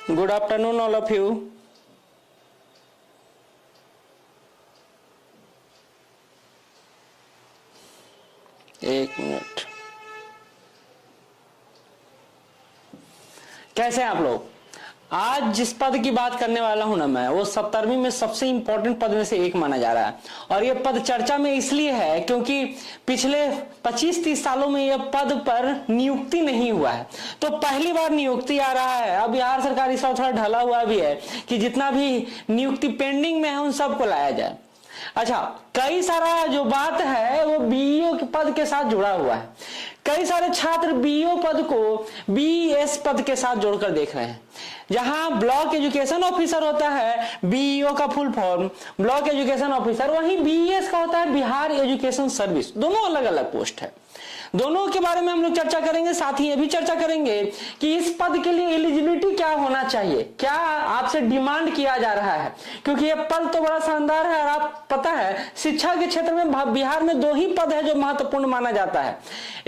Good afternoon, all of you. एक minute, कैसे हैं आप लोग? आज जिस पद की बात करने वाला हूं ना मैं, वो 17वीं में सबसे इंपॉर्टेंट पद में से एक माना जा रहा है। और ये पद चर्चा में इसलिए है क्योंकि पिछले 25-30 सालों में यह पद पर नियुक्ति नहीं हुआ है, तो पहली बार नियुक्ति आ रहा है। अब बिहार सरकार इस बार थोड़ा ढला हुआ भी है कि जितना भी नियुक्ति पेंडिंग में है उन सबको लाया जाए। अच्छा, कई सारा जो बात है वो बीईओ के पद के साथ जुड़ा हुआ है। कई सारे छात्र बीईओ पद को बीईएस पद के साथ जोड़कर देख रहे हैं। जहां ब्लॉक एजुकेशन ऑफिसर होता है बीईओ का full form block education officer, वहीं बीईएस का होता है बिहार एजुकेशन सर्विस। दोनों अलग अलग पोस्ट है। दोनों के बारे में हम लोग चर्चा करेंगे। साथ ही ये भी चर्चा करेंगे कि इस पद के लिए एलिजिबिलिटी क्या होना चाहिए, क्या आपसे डिमांड किया जा रहा है, क्योंकि ये पद तो बड़ा शानदार है। और आप पता है शिक्षा के क्षेत्र में बिहार में 2 ही पद है जो महत्वपूर्ण माना जाता है,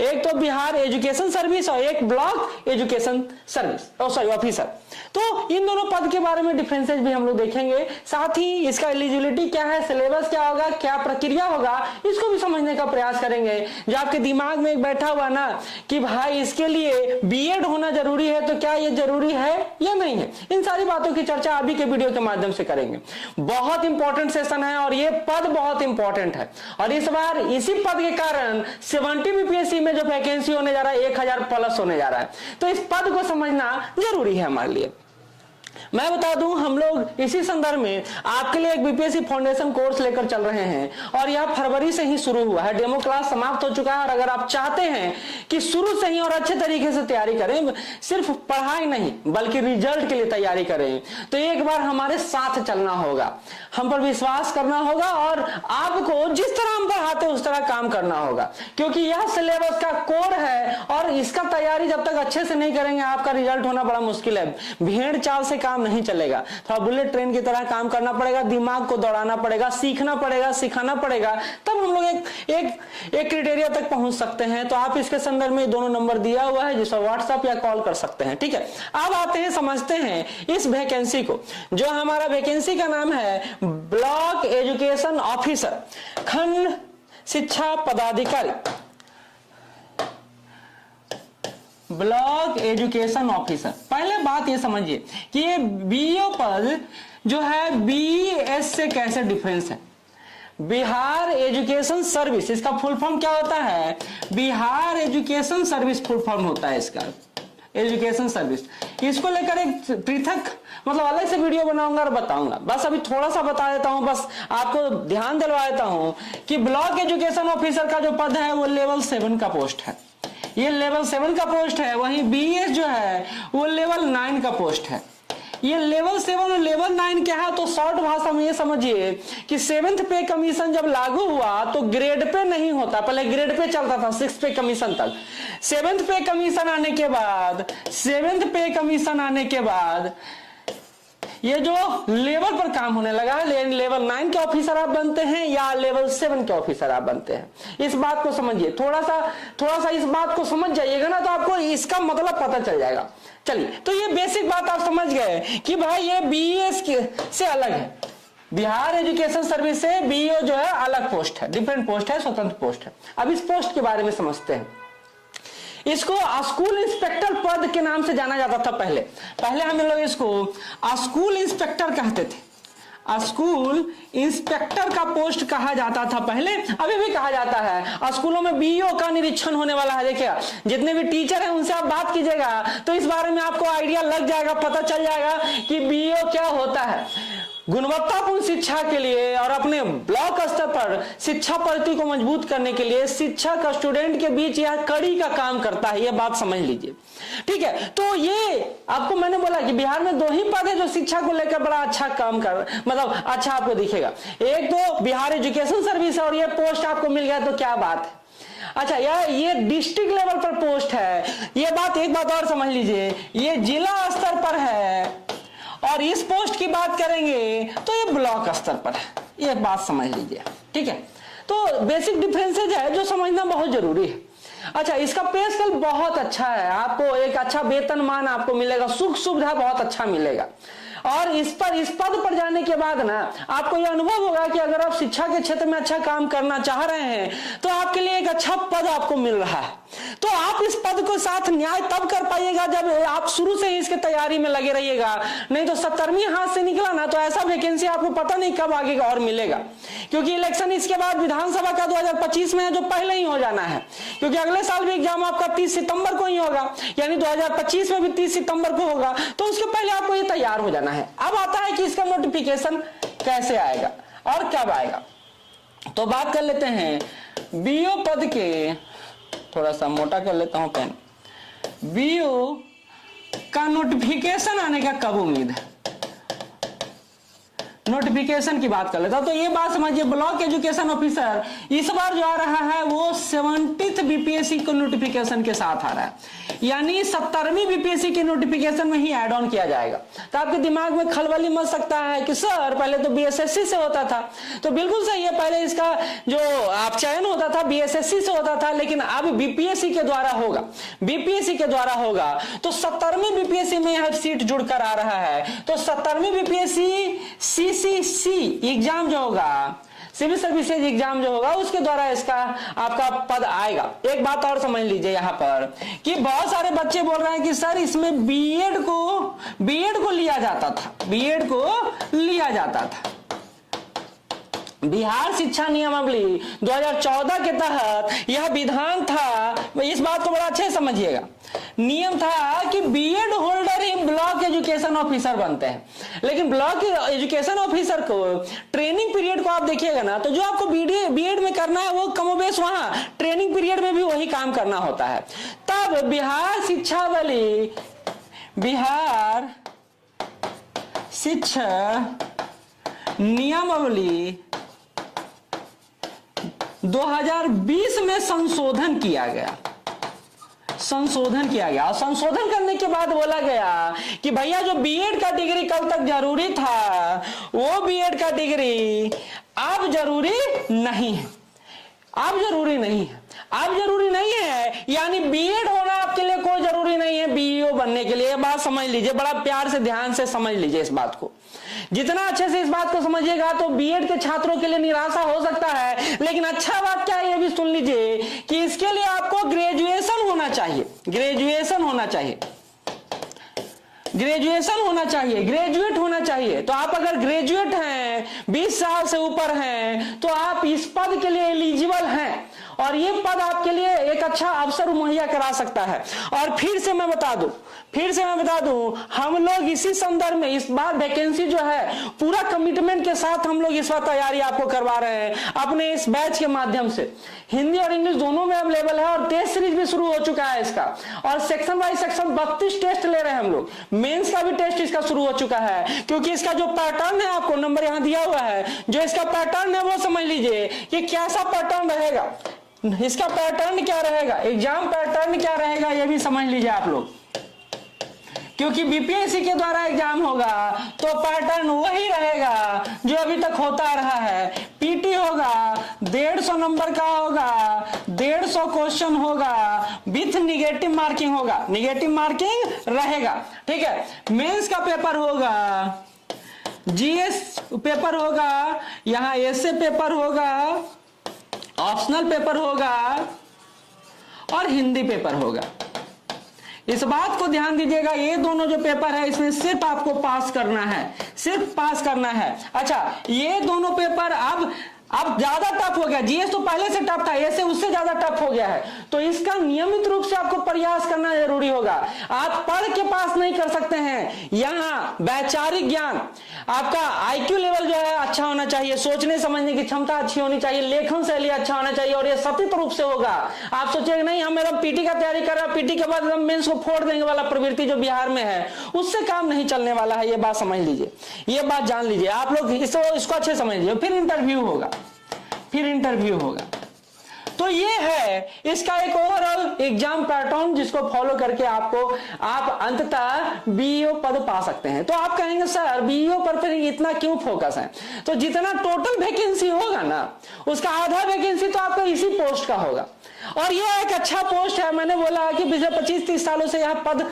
एक तो बिहार एजुकेशन सर्विस और एक ब्लॉक एजुकेशन सर्विस ऑफिसर। तो इन दोनों पद के बारे में डिफरेंसेस भी हम लोग देखेंगे। साथ ही इसका एलिजिबिलिटी क्या है, सिलेबस क्या होगा, क्या प्रक्रिया होगा, इसको भी समझने का प्रयास करेंगे। जो आपके दिमाग में बैठा हुआ ना कि भाई इसके लिए बीएड होना जरूरी है, तो क्या ये जरूरी है या नहीं है, इन सारी बातों की चर्चा अभी के वीडियो के माध्यम से करेंगे। बहुत इंपॉर्टेंट सेशन है और ये पद बहुत इंपॉर्टेंट है। और इस बार इसी पद के कारण 70 बीपीएससी में जो वैकेंसी होने जा रहा है 1000 प्लस होने जा रहा है, तो इस पद को समझना जरूरी है हमारे लिए। मैं बता दूं, हम लोग इसी संदर्भ में आपके लिए एक बीपीएससी फाउंडेशन कोर्स लेकर चल रहे हैं और यह फरवरी से ही शुरू हुआ है। डेमो क्लास समाप्त हो चुका है। और अगर आप चाहते हैं कि शुरू से ही और अच्छे तरीके से तैयारी करें, सिर्फ पढ़ाई नहीं बल्कि रिजल्ट के लिए तैयारी करें, तो एक बार हमारे साथ चलना होगा, हम पर विश्वास करना होगा और आपको जिस तरह हम पढ़ाते हैं उस तरह काम करना होगा। क्योंकि यह सिलेबस का कोर है और इसका तैयारी जब तक अच्छे से नहीं करेंगे आपका रिजल्ट होना बड़ा मुश्किल है। भेड़ चाल से काम नहीं चलेगा, थोड़ा बुलेट ट्रेन की तरह काम करना पड़ेगा, दिमाग को दौड़ाना पड़ेगा, सीखना पड़ेगा, सिखाना पड़ेगा, तब हम लोग एक क्राइटेरिया तक पहुंच सकते हैं। तो आप इसके संदर्भ में दोनों नंबर दिया हुआ है जिससे व्हाट्सएप या कॉल कर सकते हैं। ठीक है, अब आते हैं समझते हैं इस वैकेंसी को। जो हमारा वैकेंसी का नाम है ब्लॉक एजुकेशन ऑफिसर, खंड शिक्षा पदाधिकारी, ब्लॉक एजुकेशन ऑफिसर। पहले बात ये समझिए कि ये बीईओ पद जो है बीईएस से कैसे डिफरेंस है। बिहार एजुकेशन सर्विस, इसका फुल फॉर्म क्या होता है, Bihar education service full form होता है इसका, एजुकेशन सर्विस। इसको लेकर एक पृथक मतलब अलग से वीडियो बनाऊंगा और बताऊंगा। बस अभी थोड़ा सा बता देता हूं, बस आपको ध्यान दिलवा देता हूं कि ब्लॉक एजुकेशन ऑफिसर का जो पद है वो लेवल 7 का पोस्ट है। ये लेवल 7 का पोस्ट है। वहीं बीएस जो है वो लेवल 9 का पोस्ट है। ये लेवल 7 और लेवल 9 क्या है, तो शॉर्ट भाषा में ये समझिए कि 7th पे कमीशन जब लागू हुआ तो ग्रेड पे नहीं होता, पहले ग्रेड पे चलता था 6th पे कमीशन तक। 7th पे कमीशन आने के बाद 7th पे कमीशन आने के बाद ये जो लेवल पर काम होने लगा, लेवल 9 के ऑफिसर आप बनते हैं या लेवल 7 के ऑफिसर आप बनते हैं। इस बात को समझिए, थोड़ा सा इस बात को समझ जाइएगा ना तो आपको इसका मतलब पता चल जाएगा। चलिए, तो ये बेसिक बात आप समझ गए कि भाई ये बीईएस से अलग है, बिहार एजुकेशन सर्विस से बीईओ जो है अलग पोस्ट है, डिफरेंट पोस्ट है, स्वतंत्र पोस्ट है। अब इस पोस्ट के बारे में समझते हैं। इसको स्कूल इंस्पेक्टर पद के नाम से जाना जाता था। पहले हम लोग इसको स्कूल इंस्पेक्टर कहते थे। स्कूल इंस्पेक्टर का पोस्ट कहा जाता था पहले, अभी भी कहा जाता है। स्कूलों में बीईओ का निरीक्षण होने वाला है। देखिए, जितने भी टीचर हैं उनसे आप बात कीजिएगा तो इस बारे में आपको आइडिया लग जाएगा, पता चल जाएगा कि बीईओ क्या होता है। गुणवत्तापूर्ण शिक्षा के लिए और अपने ब्लॉक स्तर पर शिक्षा पद्धति को मजबूत करने के लिए शिक्षक और स्टूडेंट के बीच यह कड़ी का काम करता है। यह बात समझ लीजिए, ठीक है। तो ये आपको मैंने बोला कि बिहार में 2 ही पद है जो शिक्षा को लेकर बड़ा अच्छा काम कर, मतलब अच्छा आपको दिखेगा। एक तो बिहार एजुकेशन सर्विस और ये पोस्ट आपको मिल गया तो क्या बात है। अच्छा, ये डिस्ट्रिक्ट लेवल पर पोस्ट है। ये बात, एक बात और समझ लीजिए, ये जिला स्तर पर है। और इस पोस्ट की बात करेंगे तो ये ब्लॉक स्तर पर है। ये बात समझ लीजिए, ठीक है। तो बेसिक डिफरेंसेज है जो समझना बहुत जरूरी है। अच्छा, इसका पे स्केल बहुत अच्छा है, आपको एक अच्छा वेतनमान आपको मिलेगा, सुख सुविधा बहुत अच्छा मिलेगा। और इस पद पर जाने के बाद ना आपको यह अनुभव होगा कि अगर आप शिक्षा के क्षेत्र में अच्छा काम करना चाह रहे हैं तो आपके लिए एक अच्छा पद आपको मिल रहा है। तो आप इस पद को साथ न्याय तब कर पाइएगा जब आप शुरू से ही इसके तैयारी में लगे रहिएगा। नहीं तो 70वीं हाथ से निकला ना तो ऐसा वैकेंसी आपको पता नहीं कब आगे और मिलेगा, क्योंकि इलेक्शन इसके बाद विधानसभा का 2025 में है, जो पहले ही हो जाना है, क्योंकि अगले साल भी एग्जाम आपका 30 सितंबर को ही होगा, यानी 2025 में भी 30 सितंबर को होगा। तो उसके पहले आपको ये तैयार हो जाना है। अब आता है कि इसका नोटिफिकेशन कैसे आएगा और कब आएगा। तो बात कर लेते हैं बीओ पद के, थोड़ा सा मोटा कर लेता हूं पेन। बीओ का नोटिफिकेशन आने का कब उम्मीद है, नोटिफिकेशन की बात कर लेता हूं। तो ये बात समझिए, ब्लॉक एजुकेशन ऑफिसर इस बार जो आ रहा है वो 70th बीपीएससी को नोटिफिकेशन के साथ आ रहा है, यानी 70वीं बीपीएससी के नोटिफिकेशन में ही ऐड ऑन किया जाएगा। तो आपके दिमाग में खलबली मच सकता है कि सर पहले तो बीएसएससी से होता था। तो बिल्कुल सही है, पहले इसका जो आप चयन होता था बीएसएससी से होता था, लेकिन अब बीपीएससी के द्वारा होगा, बीपीएससी के द्वारा होगा। तो 70वीं बीपीएससी में यह सीट जुड़कर आ रहा है। तो 70वीं बीपीएससी सीसीसी एग्जाम जो होगा, सिविल सर्विसेज एग्जाम जो होगा, उसके द्वारा इसका आपका पद आएगा। एक बात और समझ लीजिए यहां पर कि बहुत सारे बच्चे बोल रहे हैं कि सर इसमें बीएड को लिया जाता था, बीएड को लिया जाता था। बिहार शिक्षा नियमावली 2014 के तहत यह विधान था, इस बात को बड़ा अच्छे समझिएगा, नियम था कि बीएड होल्डर ही ब्लॉक एजुकेशन ऑफिसर बनते हैं। लेकिन ब्लॉक एजुकेशन ऑफिसर को ट्रेनिंग पीरियड को आप देखिएगा ना, तो जो आपको बीएड में करना है वो कमोबेश वहां ट्रेनिंग पीरियड में भी वही काम करना होता है। तब बिहार शिक्षा नियमावली 2020 में संशोधन किया गया और संशोधन करने के बाद बोला गया कि भैया जो बीएड का डिग्री कल तक जरूरी था वो बीएड का डिग्री अब जरूरी नहीं है, अब जरूरी नहीं है, यानी बीएड होना आपके लिए कोई जरूरी नहीं है बीईओ बनने के लिए। बात समझ लीजिए, बड़ा प्यार से ध्यान से समझ लीजिए इस बात को। जितना अच्छे से इस बात को समझिएगा तो बीएड के छात्रों के लिए निराशा हो सकता है, लेकिन अच्छा बात क्या है ये भी सुन लीजिए कि इसके लिए आपको ग्रेजुएशन होना चाहिए, ग्रेजुएट होना चाहिए। तो आप अगर ग्रेजुएट हैं, 20 साल से ऊपर हैं, तो आप इस पद के लिए एलिजिबल हैं और ये पद आपके लिए एक अच्छा अवसर मुहैया करा सकता है। और फिर से मैं बता दूं, हम लोग इसी संदर्भ में इस बार वैकेंसी जो है पूरा कमिटमेंट के साथ हम लोग इस बार तैयारी आपको करवा रहे हैं अपने इस बैच के माध्यम से। हिंदी और इंग्लिश दोनों में अवेलेबल है और टेस्ट सीरीज भी शुरू हो चुका है इसका, और सेक्शन बाय सेक्शन 32 टेस्ट ले रहे हैं हम लोग। मेंस का भी टेस्ट इसका शुरू हो चुका है, क्योंकि इसका जो पैटर्न है, आपको नंबर यहां दिया हुआ है, जो इसका पैटर्न है वो समझ लीजिए कि कैसा पैटर्न रहेगा, इसका पैटर्न क्या रहेगा, एग्जाम पैटर्न क्या रहेगा, ये भी समझ लीजिए आप लोग। क्योंकि बीपीएससी के द्वारा एग्जाम होगा तो पैटर्न वही रहेगा जो अभी तक होता रहा है। पीटी होगा, 150 नंबर का होगा, 150 क्वेश्चन होगा, विथ निगेटिव मार्किंग होगा, निगेटिव मार्किंग रहेगा, ठीक है। मेंस का पेपर होगा, जीएस पेपर होगा, यहां एसए पेपर होगा, ऑप्शनल पेपर होगा और हिंदी पेपर होगा। इस बात को ध्यान दीजिएगा, ये दोनों जो पेपर है इसमें सिर्फ आपको पास करना है, सिर्फ पास करना है। अच्छा, ये दोनों पेपर अब ज्यादा टफ हो गया, जीएस तो पहले से टफ था, ऐसे उससे ज्यादा टफ हो गया है, तो इसका नियमित रूप से आपको प्रयास करना जरूरी होगा। आप पढ़ के पास नहीं कर सकते हैं, यहाँ वैचारिक ज्ञान, आपका आईक्यू लेवल जो है अच्छा होना चाहिए, सोचने समझने की क्षमता अच्छी होनी चाहिए, लेखन शैली अच्छा होना चाहिए, और ये सतत रूप से होगा। आप सोचिएगा नहीं हम एकदम पीटी का तैयारी कर रहा है, पीटी के बाद एकदम मेंस को फोड़ देंगे वाला प्रवृत्ति जो बिहार में है, उससे काम नहीं चलने वाला है। ये बात समझ लीजिए, ये बात जान लीजिए आप लोग, इसको अच्छे समझ लीजिए। फिर इंटरव्यू होगा, तो ये है इसका एक ओवरऑल एग्जाम पैटर्न जिसको फॉलो करके आप अंततः बीईओ पद पा सकते हैं। तो आप कहेंगे सर बीईओ पर फिर इतना क्यों फोकस है? तो जितना टोटल वैकेंसी होगा ना, उसका आधा वैकेंसी तो आपका इसी पोस्ट का होगा। और यह एक अच्छा पोस्ट है। मैंने बोला कि पिछले 25-30 सालों से यह पद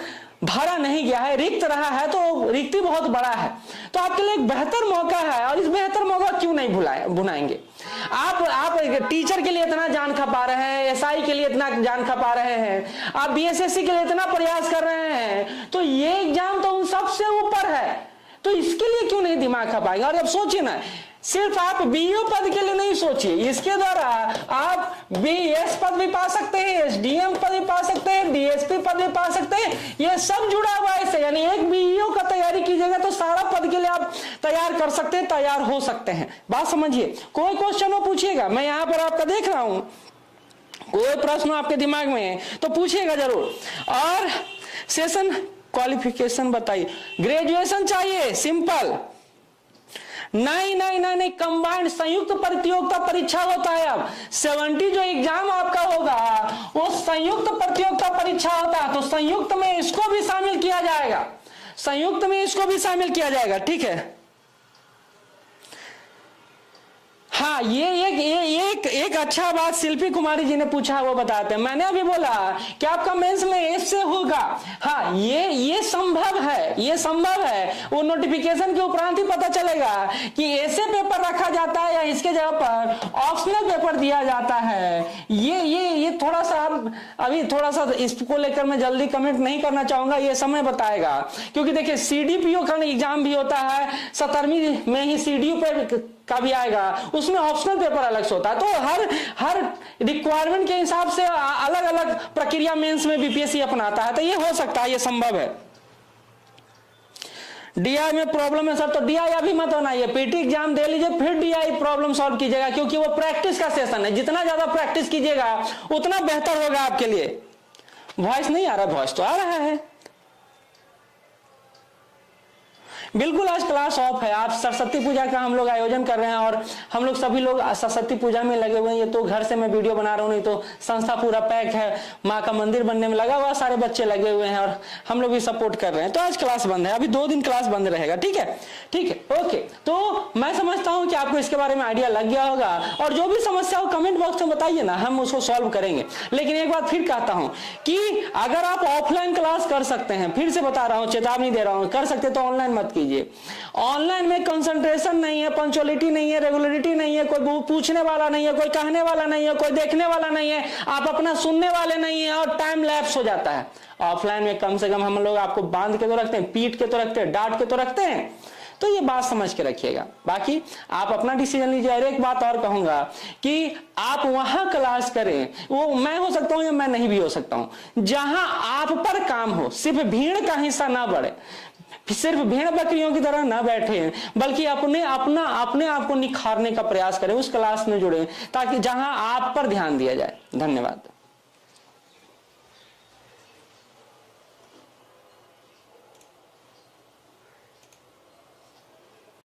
भरा नहीं गया है, रिक्त रहा है, तो रिक्ति बहुत बड़ा है, तो आपके लिए एक बेहतर मौका है, और इस बेहतर मौका क्यों नहीं भुलाएंगे। आप टीचर के लिए इतना जान खपा रहे हैं, एसआई के लिए इतना जान खपा रहे हैं, आप बीएसएससी के लिए इतना प्रयास कर रहे हैं, तो ये एग्जाम तो उन सबसे ऊपर है, तो इसके लिए क्यों नहीं दिमाग खपाएंगे। और अब सोचिए ना, सिर्फ आप बीईओ पद के लिए नहीं सोचिए, इसके द्वारा आप बीएस पद भी पा सकते हैं, एसडीएम पद भी पा सकते हैं, डीएसपी पद भी पा सकते हैं, ये सब जुड़ा हुआ है इससे। यानी एक बीईओ का तैयारी कीजिएगा तो सारा पद के लिए आप तैयार कर सकते हैं, तैयार हो सकते हैं। बात समझिए। कोई क्वेश्चन हो पूछिएगा, मैं यहां पर आपका देख रहा हूं, कोई प्रश्न आपके दिमाग में है तो पूछिएगा जरूर। और सेशन क्वालिफिकेशन बताइए। ग्रेजुएशन चाहिए, सिंपल। नहीं, कंबाइंड संयुक्त प्रतियोगिता परीक्षा होता है। अब 70 जो एग्जाम आपका होगा वो संयुक्त प्रतियोगिता परीक्षा होता है, तो संयुक्त में इसको भी शामिल किया जाएगा, संयुक्त में इसको भी शामिल किया जाएगा। ठीक है, हाँ, ये एक अच्छा बात शिल्पी कुमारी जी ने पूछा, वो बताते हैं। मैंने अभी बोला कि आपका मेंस में ऐसे होगा, हाँ, ये संभव है, ये संभव है। वो नोटिफिकेशन के उपरांत ही पता चलेगा कि ऐसे पेपर रखा जाता है या इसके जगह पर ऑप्शनल पेपर दिया जाता है। ये थोड़ा सा अभी थोड़ा सा इसको लेकर मैं जल्दी कमेंट नहीं करना चाहूंगा, ये समय बताएगा। क्योंकि देखिए सीडीपीओ का एग्जाम भी होता है, 17वीं में ही सीडीयू पे का भी आएगा, उसमें ऑप्शनल पेपर अलग से होता है। तो हर रिक्वायरमेंट के हिसाब से अलग अलग प्रक्रिया मेंस में बीपीएससी अपनाता है, तो ये हो सकता है, ये संभव है। डीआई में प्रॉब्लम है सर, तो डीआई अभी मत बनाइए, पीटी एग्जाम दे लीजिए, फिर डीआई प्रॉब्लम सॉल्व कीजिएगा, क्योंकि वो प्रैक्टिस का सेशन है। जितना ज्यादा प्रैक्टिस कीजिएगा उतना बेहतर होगा आपके लिए। वॉइस नहीं आ रहा? वॉइस तो आ रहा है बिल्कुल। आज क्लास ऑफ है। आज सरस्वती पूजा का हम लोग आयोजन कर रहे हैं और हम लोग सभी लोग सरस्वती पूजा में लगे हुए हैं। ये तो घर से मैं वीडियो बना रहा हूँ, नहीं तो संस्था पूरा पैक है, माँ का मंदिर बनने में लगा हुआ, सारे बच्चे लगे हुए हैं और हम लोग भी सपोर्ट कर रहे हैं। तो आज क्लास बंद है, अभी 2 दिन क्लास बंद रहेगा। ठीक है, ठीक है, ओके। तो मैं समझता हूँ कि आपको इसके बारे में आइडिया लग गया होगा, और जो भी समस्या हो कमेंट बॉक्स में बताइए ना, हम उसको सॉल्व करेंगे। लेकिन एक बात फिर कहता हूँ कि अगर आप ऑफलाइन क्लास कर सकते हैं, फिर से बता रहा हूँ, चेतावनी दे रहा हूँ, कर सकते तो ऑनलाइन मत कीजिए। ऑनलाइन में कंसंट्रेशन नहीं है, पंक्चुअलिटी नहीं है, रेगुलरिटी नहीं है, कोई पूछने वाला नहीं है, कोई कहने वाला नहीं है, कोई देखने वाला नहीं है, आप अपना सुनने वाले नहीं है, और टाइम लैप्स हो जाता है। ऑफलाइन में कम से कम हम लोग आपको बांध के तो रखते हैं, पीट के तो रखते हैं, डांट के तो रखते हैं। तो ये बात समझ के रखिएगा, बाकी आप अपना डिसीजन लीजिए। और एक बात और कहूंगा कि आप वहां क्लास करें, वो मैं हो सकता हूं या मैं नहीं भी हो सकता हूं, जहां आप पर काम हो, सिर्फ भीड़ का हिस्सा ना बढ़े, सिर्फ भेड़ बकरियों की तरह ना बैठे, बल्कि अपने आप को निखारने का प्रयास करें, उस क्लास में जुड़े, ताकि जहां आप पर ध्यान दिया जाए। धन्यवाद।